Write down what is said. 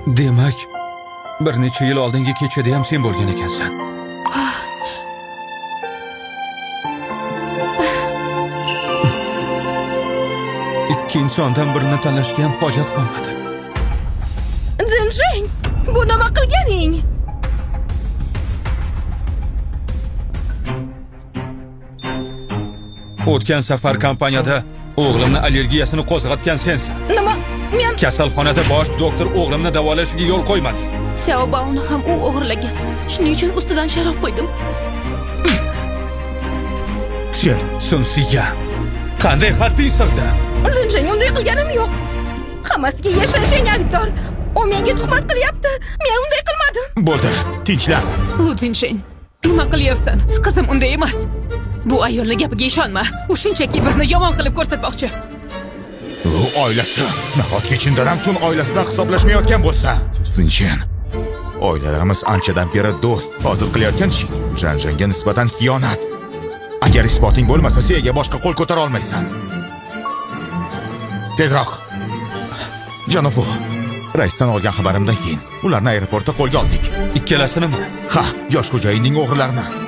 Demak, bir necha yil oldingi kechada ham sen bo'lgan ekansan. Ikki insondan birini tanlashga ham hojat qolmadi. Jinjing, bu nima qilganing? O'tgan safar kompaniyada o'g'limni allergiyasini qo'zg'atgan sensan. Nima? Men Kasalxonada bosh doktor o'g'limni davolashiga yo'l qo'ymading. Xiaobaoni ham u o'g'irlagan. Shuning uchun ustidan sharob qo'ydim. Sen Sunsiya. Qanday xating sig'di? Jinjing, unday qilganim yo'q. Hammasiga yashirin aybdor. U menga tuhmat qilyapti. Men unday qilmadim. bo'ldi, tinchlan. Lu Jinshin, nima qilyapsan? Qizim unday emas. Bu ayolning gapiga ishonma. U shunchaki bizni yomon qilib ko'rsatmoqchi. U oilasi. Nahotki chindan ham so'ng oilasi bilan hisoblashmayotgan bo'lsa? Zinshin. Oilalarimiz anchadan beri do'st. Hozir qilayotgan ishing Janjanga nisbatan xiyonat. Agar isboting bo'lmasa, senga boshqa qo'l ko'tara olmaysan. Tezroq. Janob, raisdan olgan xabarimdan keyin ularni aeroportda qo'lga oldik. Ikkalasinimi? Ha, yosh xo'jayinning o'g'illarini.